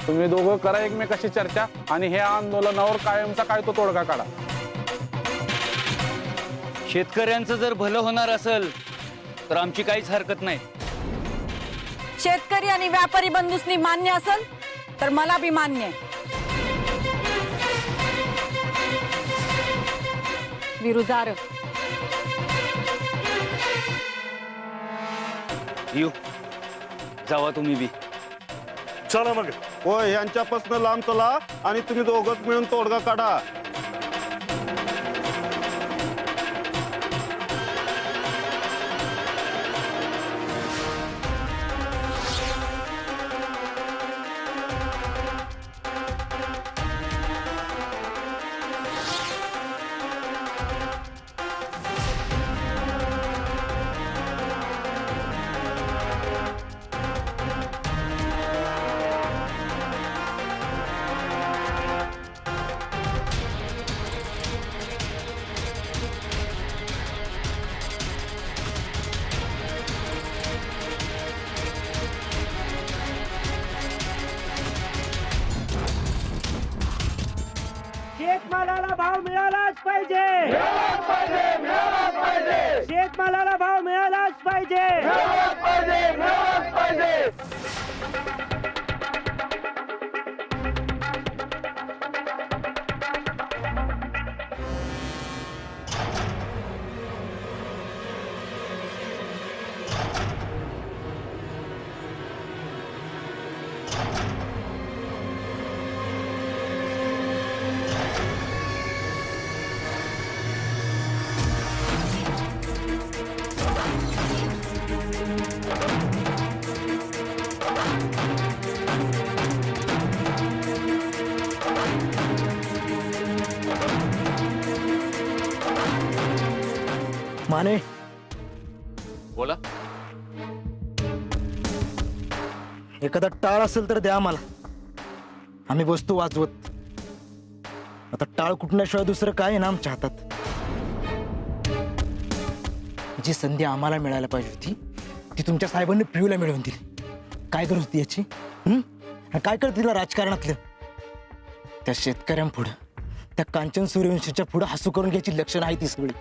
तुम्ही दोघं करा एकमेकाशी चर्चा आणि हे आंदोलनावर कायमचा काय तो तोडगा काढा। शेतकऱ्यांचं जर भलं होणार असेल तर आमची काहीच हरकत नाही। शेतकरी आणि व्यापारी बंधूंनी मान्य असेल तर मला बी मान्य आहे। विरुजार येऊ जावा तुम्ही बी। चला मग हो, यांच्यापासून लांब चला आणि तुम्ही दोघंच मिळून तोडगा काढा। शेतमालाला भाव मिळालाच पाहिजे, शेतमालाला भाव मिळालाच पाहिजे। माने बोला। एखादा टाळ असेल तर द्या आम्हाला, आम्ही बसतो वाजवत। आता टाळ कुठण्याशिवाय दुसरं काय आहे ना आमच्या हातात। जी संधी आम्हाला मिळायला पाहिजे होती ती तुमच्या साहेबांनी प्रियूला मिळवून दिली। काय गरज होती याची? आणि काय करत तिला राजकारणातलं? त्या शेतकऱ्यांपुढं, त्या कांचन सूर्यवंशीच्या पुढं हसू करून घ्यायची लक्षणं आहे ती सगळी।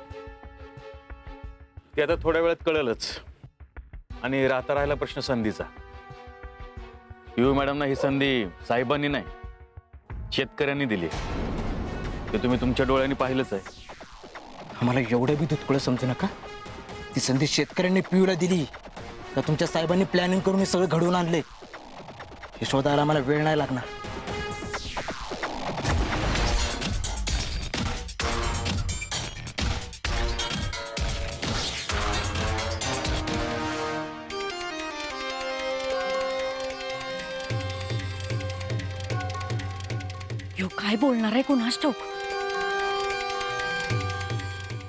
ते आता थोड्या वेळात कळेलच। आणि राहता राहिला प्रश्न संधीचा। यू मॅडमना ही संधी साहेबांनी नाही शेतकऱ्यांनी दिली, ते तुम्ही तुमच्या डोळ्यांनी पाहिलंच आहे। आम्हाला एवढं बी दुधकुळं समजू नका। ती संधी शेतकऱ्यांनी पिऊला दिली का तुमच्या साहेबांनी प्लॅनिंग करून हे सगळं घडवून आणले? हे शोधायला आम्हाला वेळ नाही लागणार। यो काय बोलणार आहे कुणास ठाऊक।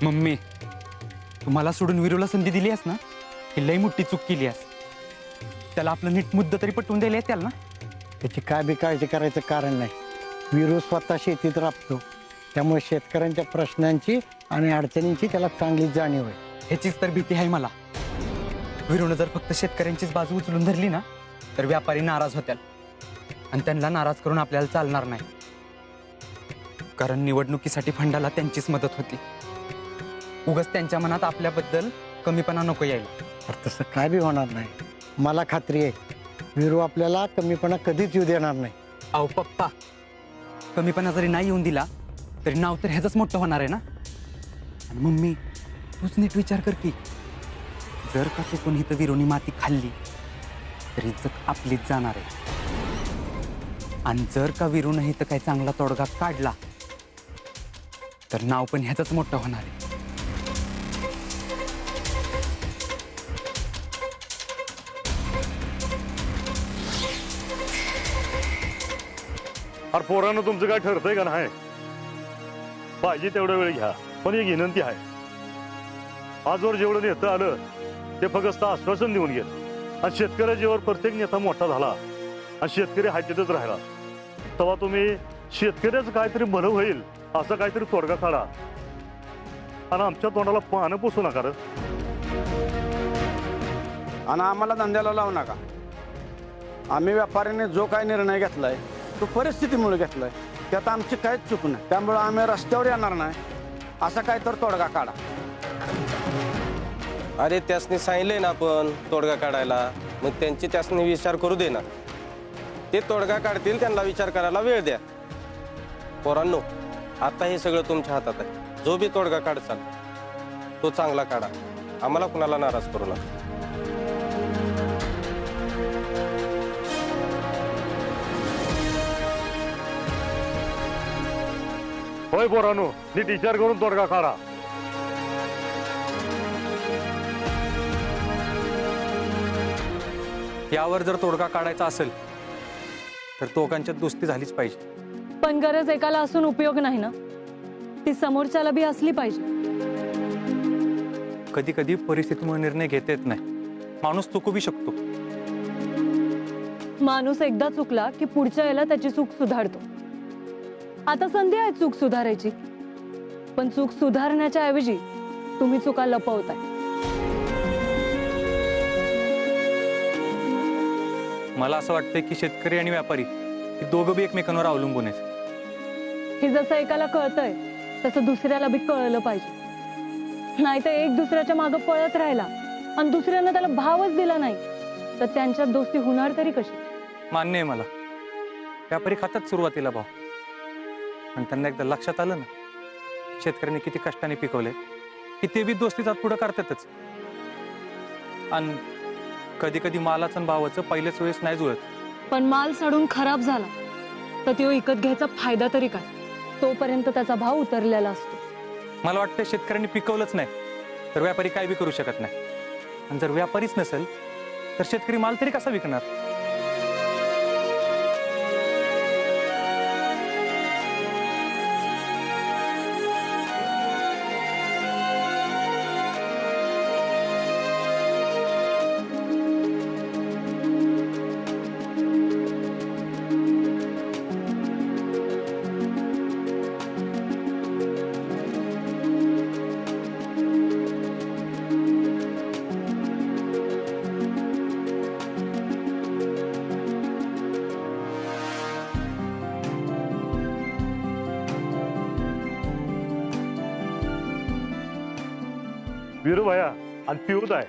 मम्मी, तुम्हाला सोडून विरूला संधी दिली आहेस ना, ही लई मोठी चूक केली आहेस। त्याला आपलं नीट मुद्दा तरी पटवून द्यायला येत्याल ना? त्याची काय बी काळजी करायचं कारण नाही। विरू स्वतः शेतीत राबतो, त्यामुळे शेतकऱ्यांच्या प्रश्नांची आणि अडचणींची त्याला चांगली जाणीव आहे। ह्याचीच तर भीती आहे मला। विरूनं जर फक्त शेतकऱ्यांचीच बाजू उचलून धरली ना तर व्यापारी नाराज होत्याल, आणि त्यांना नाराज करून आपल्याला चालणार नाही। कारण निवडणुकीसाठी फंडाला त्यांचीच मदत होती। उगाच त्यांच्या मनात आपल्याबद्दल कमीपणा नको यायला। तर तसं काय बी होणार नाही, मला खात्री आहे विरू आपल्याला कमीपणा कधीच येऊ देणार नाही। अहो पप्पा, कमीपणा जरी नाही येऊन दिला तरी नाव तर ह्याच मोठं होणार आहे ना। आणि मम्मी, तूच नीट विचार कर की जर का चुकून इथं विरोनी माती खाल्ली तर इज्जत आपलीच जाणार आहे। आणि जर का विरूनं इथं काही चांगला तोडगा काढला तर नाव पण ह्याच मोठं होणार आहे। अरे पोरानं तुमचं काय ठरतंय का नाही? पाहिजे तेवढा वेळ घ्या, पण एक विनंती आहे। आजवर जेवढं नेता आलं ते फक्त आश्वासन देऊन गेलं, आणि शेतकऱ्याच्यावर प्रत्येक नेता मोठा झाला आणि शेतकरी हायतीतच राहिला। तेव्हा तुम्ही शेतकऱ्याचं काहीतरी भलं होईल असं काहीतरी तोडगा काढा, आणि आमच्या तोंडाला पानं पुसू नका रे। आणि आम्हाला धंद्याला लावू नका। आम्ही व्यापाऱ्याने जो काय निर्णय घेतलाय तो परिस्थितीमुळे घेतलाय, त्यात आमची काहीच चूक नाही. त्यामुळे आम्ही रस्त्यावर येणार नाही असा काय तर तोडगा काढा. अरे त्यासनी सांगितलंय ना आपण तोडगा काढायला, मग त्यांची त्यासनी विचार करू दे ना. ते तोडगा काढतील, त्यांना विचार करायला वेळ द्या. पोरांनो, आता हे सगळं तुमच्या हातात आहे. जो बी तोडगा काढचाल तो चांगला काढा, आम्हाला कुणाला नाराज करू नका. होय पोरांनो, नीट विचार करून तोडगा काढा. यावर जर तोडगा काढायचा असेल तर दोघांच्यात दोस्ती झालीच पाहिजे. पण गरज एकाला असून उपयोग नाही ना, ती समोरच्याला बी असली पाहिजे. कधी कधी परिस्थितीमुळे निर्णय घेता येत नाही, माणूस चुकू बी शकतो. माणूस एकदा चुकला की पुढच्या वेळेला त्याची चूक सुधारतो. आता संधी आहे चूक सुधारायची, पण चूक सुधारण्याच्या ऐवजी तुम्ही चुका लपवताय. मला असं वाटतंय की शेतकरी आणि व्यापारी हे दोघं बी एकमेकांवर अवलंबून आहेत. हे जसं एकाला कळतंय तसं दुसऱ्याला बी कळलं पाहिजे. नाहीतर एक दुसऱ्याच्या मागे पळत राहिला आणि दुसऱ्यानं त्याला भावच दिला नाही तर त्यांच्यात दोस्ती होणार तरी कशी? मान्य आहे मला, व्यापारी खातात सुरुवातीला भाव, पण त्यांना एकदा लक्षात आलं ना शेतकऱ्यांनी किती कष्टाने पिकवले की ते बी दोस्तीचा पुढं करतातच. आणि कधी कधी मालाचं आणि भावाचं पहिल्याच वेळेस नाही जुळत. पण माल सडून खराब झाला तर तो विकत घ्यायचा फायदा तरी काय? तोपर्यंत त्याचा भाव उतरलेला असतो. मला वाटतं शेतकऱ्यांनी पिकवलंच नाही तर व्यापारी काय बी करू शकत नाही. आणि जर व्यापारीच नसेल तर शेतकरी माल तरी कसा विकणार? वीरू भया आणि पिऊत आहे,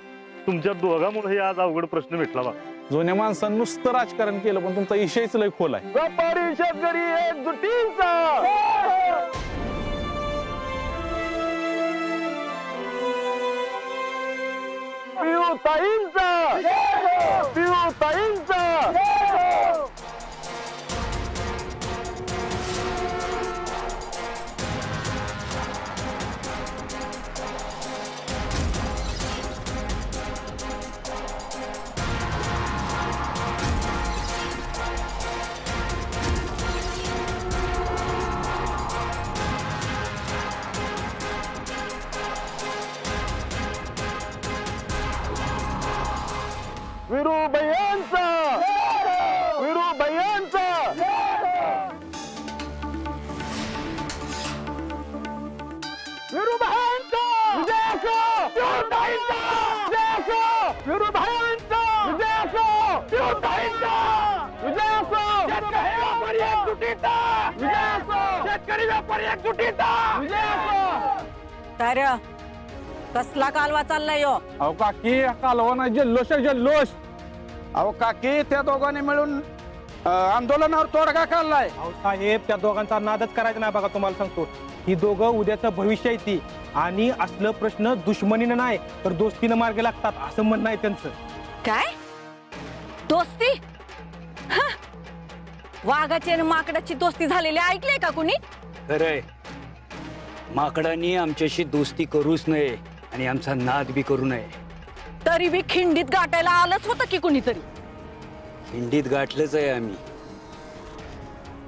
तुमच्या दोघांमुळे हे आज अवघड प्रश्न भेटला बा. जुन्या माणसानं नुसतं राजकारण केलं पण तुमचा विषयच लय खोल आहे. व्यापारी शेतकरी एकजुटीचा पिऊताईंचा पिऊताईंचा वीरू भैयांचा वीरू भैयांचा वीरू भैयांचा वीरू भैयांचा शेतकरी व्यापारी एकजुटीचा. काय रे, कसला कालवा चाललाय यो? अहो काकी, कालवा नाही, जल्लोष आहे जल्लोष. अहो काकी, त्या दोघांनी मिळून आंदोलनावर तोडगा काढलाय. अहो साहेब, त्या दोघांचा नादच करायचा नाही बघा. तुम्हाला सांगतो, ही दोघं उद्याचं भविष्य आहे ती, आणि असलं प्रश्न दुश्मनीनं नाही तर दोस्तीनं मार्गे लागतात असं म्हणणं आहे त्यांचं. काय दोस्ती? वाघाची आणि माकडाची दोस्ती झालेली ऐकले का कुणी? खरंय, माकडांनी आमच्याशी दोस्ती करूच नये आणि आमचा नाद बी करू नये. तरी बी खिंडीत गाठायला आलंच होतं की कुणीतरी. खिंडीत गाठलंच आहे आम्ही,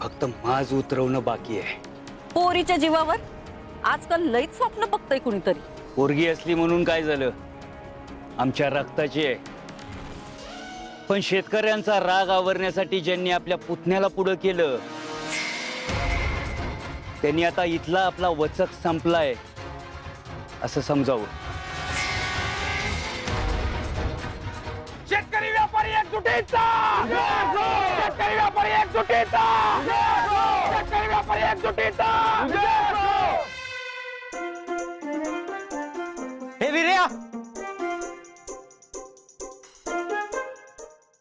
फक्त माज उतरवणं बाकी आहे. पोरीच्या जीवावर आजकाल लईच स्वप्न बघतय कुणीतरी. पोरगी असली म्हणून काय झालं, आमच्या रक्ताची आहे. पण शेतकऱ्यांचा राग आवरण्यासाठी ज्यांनी आपल्या पुतण्याला पुढं केलं त्यांनी आता इथला आपला वचक संपलाय असं समजावं. शेतकरी व्यापारी एकजुट एकजुटीचा शेतकरी व्यापारी एकजुटीचा शेतकरी व्यापारी एकजुटीचा हे वीर्या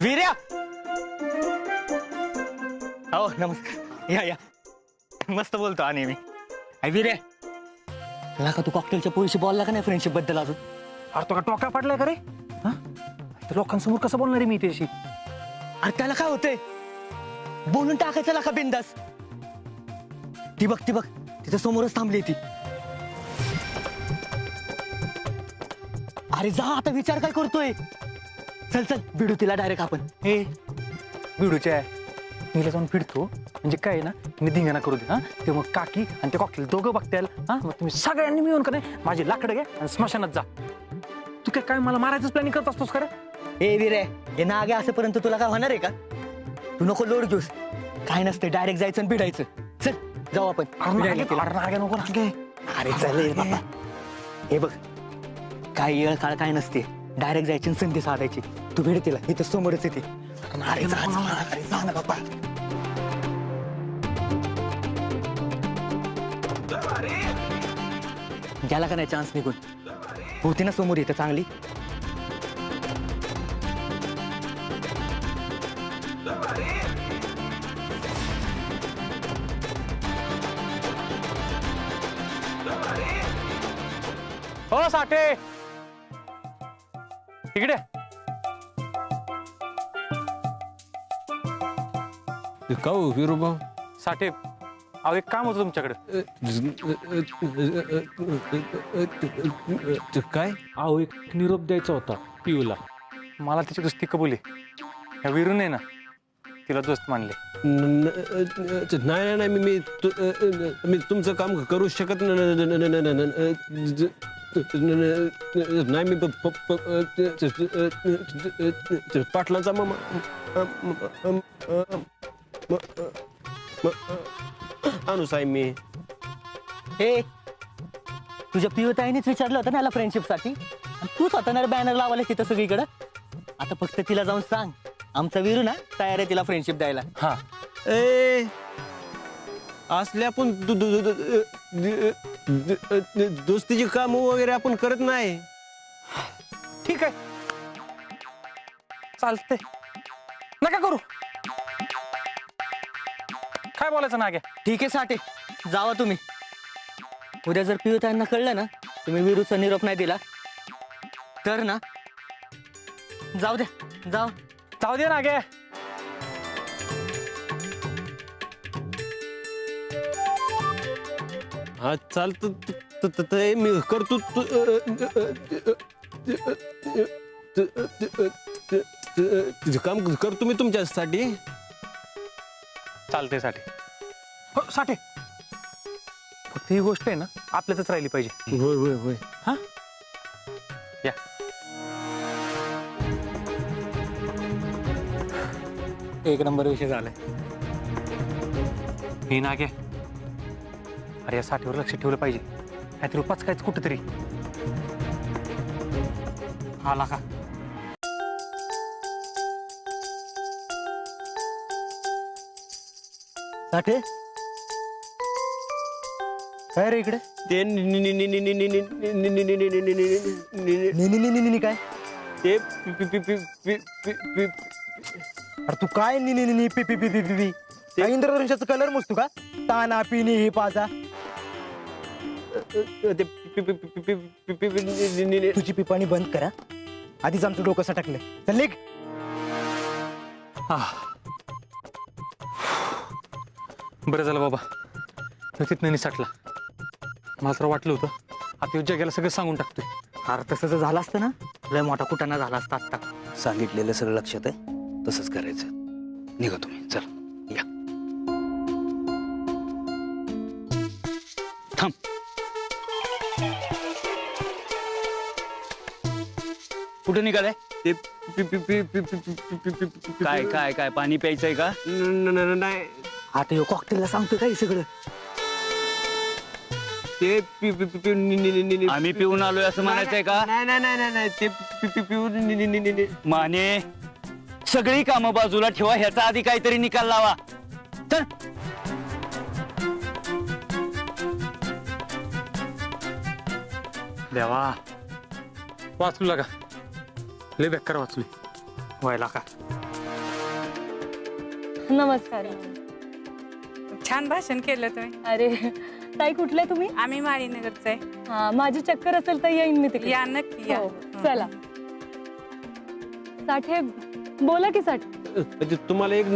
वीर्या हो नमस्कार या मस्त बोलतो आणि मी वीर्या तुला का तू कॉकटेलच्या पोरीशी बोलला का नाही फ्रेंडशिप बद्दल अजून अरे तो का टोका पडलाय का रे हा तर लोकांसमोर कसं बोलणार आहे मी त्याशी अरे त्याला काय होतंय बोलून टाकायचं का बिंदास ती बघ तिच्या समोरच थांबली ती अरे जा आता विचार काय करतोय चल भिडू तिला डायरेक्ट आपण हे बिडूच्या मीला जाऊन फिरतो म्हणजे काय ना मी धिंगाणा करू दे हा ते मग काकी आणि ते कॉकटेल दोघं बघताल हा मग तुम्ही सगळ्यांनी मिळून का नाही माझी लाकडं घ्या आणि स्मशानात जा तू काय मला मारायचंच प्लॅनिंग करत असतोस खरं ए विरे हे नागे असेपर्यंत तुला काय होणार आहे का तू नको लोड घेऊस काय नसते डायरेक्ट जायचं आणि भिडायचं चल जाऊ आपण नको नागे अरे चालेल बाबा हे बघ काय येळ काळ काय नसते डायरेक्ट जायची आणि संधी साधायची तू भेट तिला इथं समोरच येते अरे जा ना बाबा गेला का नाही चान्स निघून होती ना समोर येते चांगली हो साठे इकडे का हो विरोबा साठे अहो एक काम होतं तुमच्याकडे काय अहो एक निरोप द्यायचा होता पिऊला मला तिची दोस्ती कबुली ह्या विरून आहे ना तिला दोस्त मानले नाही मी तुमचं काम करू शकत नाही मी पाटलांचा अनुस आहे मी हे तुझ्या पिवताईनेच विचारलं होतं ना याला फ्रेंडशिप साठी तू स्वतः बॅनर लावले तिथं सगळीकडं आता फक्त तिला जाऊन सांग आमचा वीरू ना तयार आहे तिला फ्रेंडशिप द्यायला हा ए असले आपण दोस्तीची काम वगैरे आपण करत नाही ठीक आहे चालते नका करू काय बोलायचं ना ठीक आहे साठे जावा तुम्ही उद्या जर पिवताईंना कळलं ना तुम्ही वीरूचा निरोप नाही दिला तर ना जाऊ द्या जाऊ दे ना गे हा चालत मी करतो काम करतो मी तुमच्यासाठी चालते साठे हो साठे फक्त ही गोष्ट आहे ना आपल्यातच राहिली पाहिजे होय हा या एक नंबर विषय झालाय हे नागे अरे या साठीवर लक्ष ठेवलं पाहिजे काहीतरी उपाच कायच कुठेतरी आला का साठे काय रे इकडे ते काय ते अरे तू काय पी पी पी पी पी पी इंद्रधनुष्याचा कलर मोजतो का ताना पिनी ही पाजा तुझी पिपाणी बंद करा आधीच आमचं डोकं सटकलंय चल निघ बरं झालं बाबा तो तिथनं निसटला मला तर वाटलं होतं आता जगाला सगळं सांगून टाकतोय अरे तसं जर झालं असतं ना लय मोठा कुटाणा झाला असता आता सांगितलेलं सगळं लक्षात आहे तसंच करायचं निघा तुम्ही चल या थांब कुठे निघालाय ते काय काय काय पाणी प्यायचंय का नाही आता ह्यो कॉकटेलला सांगतोय काय सगळं ते आम्ही पिऊन आलोय असं म्हणायचंय का नाही ते पिऊन माने सगळी कामं बाजूला ठेवा, ह्याचा आधी काहीतरी निकाल लावा. चल. देवा, वाचू लागा, लय बेकार वाचली व्हायला का. नमस्कार. छान भाषण केलं तुम्ही. अरे ताई, कुठले तुम्ही? आम्ही माळीनगरचं आहे. हा, माझी चक्कर असेल तर येईन मी तिकडे. या नक्की या. हो, चला. साठे, बोला की साठे. तुम्हाला एक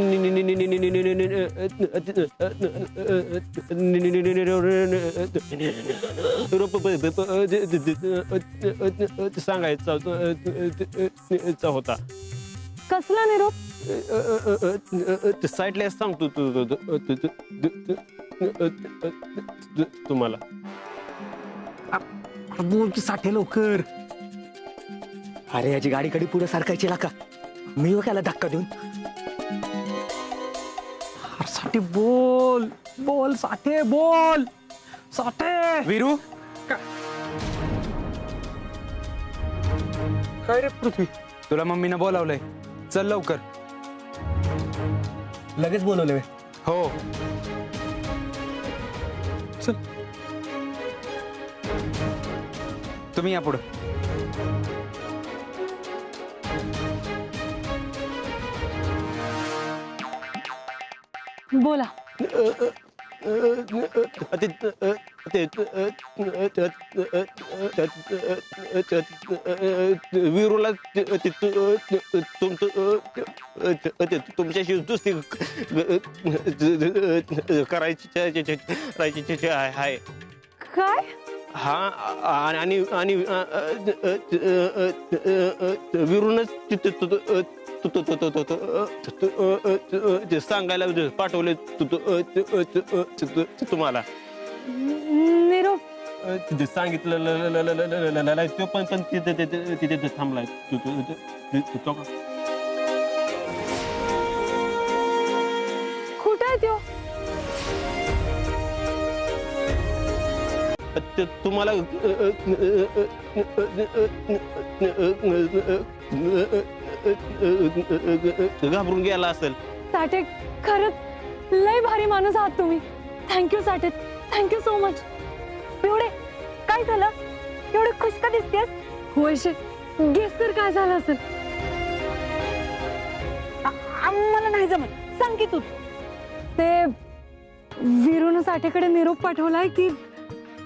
सांगायचा होता. कसला निरोप? साईडला सांगतो तुम्हाला. बोल की साठे लवकर. अरे याची गाडी कधी पुढे सारखायची का मी त्याला धक्का देऊन. साठे बोल बोल, साठे बोल. साठे. वीरू, काय रे पृथ्वी? तुला मम्मीनं बोलावलंय, चल लवकर. लगेच बोलवले. हो. चल, तुम्ही या पुढं. बोला. वीरूला तुमच्याशी दुसरी करायची आहे. काय? हा, आणि वीरूनच सांगायला पाठवले तुम्हाला. निरोप सांगितलं तो पण तिथे थांबलाय. कुठे आहे तो? तुम्हाला घाबरून गेला असेल. साठे, खरंच लय भारी माणूस आहात तुम्ही. थँक्यू साठे, थँक्यू सो मच. एवढे काय झालं? एवढे खुश का दिसतेस? वैशे, गेस कर काय झालं असेल? मला नाही जमत, सांग की तू. ते वीरूनं साठेकडे निरोप पाठवलाय की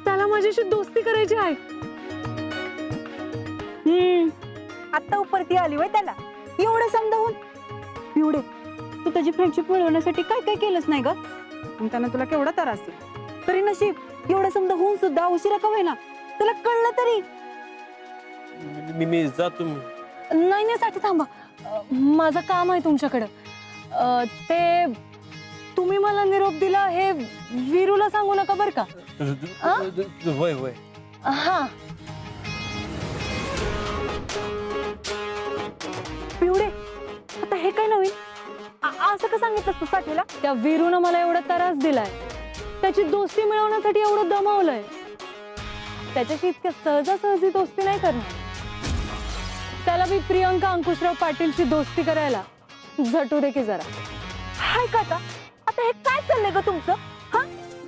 त्याला माझ्याशी दोस्ती करायची आहे. आता उपरती आली वय त्याला एवढं समजावून. एवढे तू त्याची फ्रेंडशिप मिळवण्यासाठी काय काय केलंच नाही ग. त्यानं तुला केवढा त्रास दिला तरी नशीब एवढं समजा होऊन सुद्धा उशिरा का होईना तुला कळलं तरी. मी जातो. नाही नाही साठे, थांबा. माझं काम आहे तुमच्याकडं. ते तुम्ही मला निरोप दिला हे वीरूला सांगू नका बरं का. होय होय. हा. पिवडे, आता हे काय नवीन? असं का सांगितलं तू साठीला? त्या वीरूनं मला एवढा त्रास दिलाय, त्याची दोस्ती मिळवण्यासाठी एवढं दमावलंय. त्याच्याशी इतक्या सहजासहजी दोस्ती नाही करणार. त्याला मी प्रियंका अंकुशराव पाटीलची दोस्ती करायला झटू दे की जरा. हाय का आता हे काय चाललंय ग तुमचं? हा,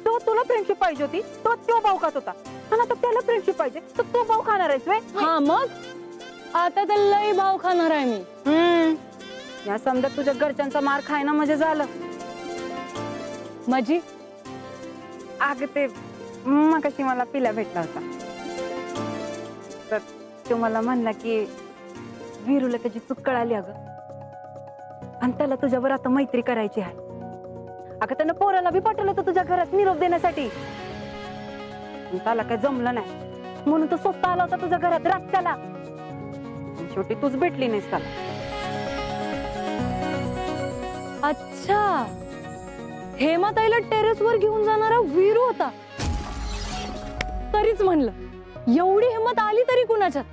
तो तुला फ्रेंडशिप पाहिजे होती, तो भाऊ खात होता, आणि आता त्याला फ्रेंडशिप पाहिजे तर तो भाऊ खाणार आहेस व्हय? हा, मग आता तर लई भाव खाणार आहे मी. या समजा तुझ्या घरच्यांचा मार खायना म्हणजे झालं. माझी अग ते मगाशी मला पिल्या भेटला होता, तर तो मला म्हणला की वीरूला त्याची चूक कळाली अगं, आणि त्याला तुझ्यावर आता मैत्री करायची आहे. अगं त्यानं पोराला बी पाठवलं होतं तुझ्या घरात निरोप देण्यासाठी. त्याला काय जमलं नाही म्हणून तो स्वतः आला होता तुझ्या घरात रात्याला. शेवटी तूच भेटली नाहीस त्याला. अच्छा, हेमाताईला टेरेसवर घेऊन जाणारा वीरू होता. तरीच म्हणलं एवढी हिंमत आली तरी कुणाच्यात.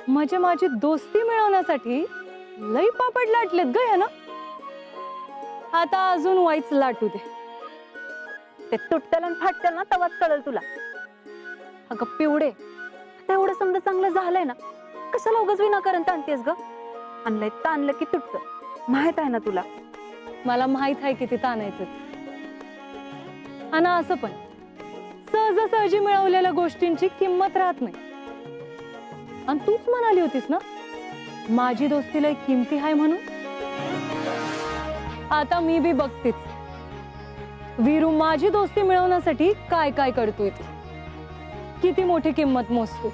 म्हणजे माझी दोस्ती मिळवण्यासाठी लई पापड लाटलेत ग ह्यानं. आता अजून वाईच लाटू दे. ते तुटत्याला आणि फाटत्याला ना तवाच कळल तुला. अगं पिवडे, आता एवढं समजा चांगलं झालंय ना, कशाला उगाच विनाकारण ताणतेस ग? आणलंय ताणलं की तुटत, माहित आहे ना तुला. मला माहित आहे किती ताणायचं. आणि असं पण सहजासहजी मिळवलेल्या गोष्टींची किंमत राहत नाही. आणि तूच म्हणाली होतीस ना माझी दोस्तीला एक किमती आहे म्हणून. आता मी बी बघतेच वीरू माझी दोस्ती मिळवण्यासाठी काय काय करतोय ते, किती मोठी किंमत मोजतो.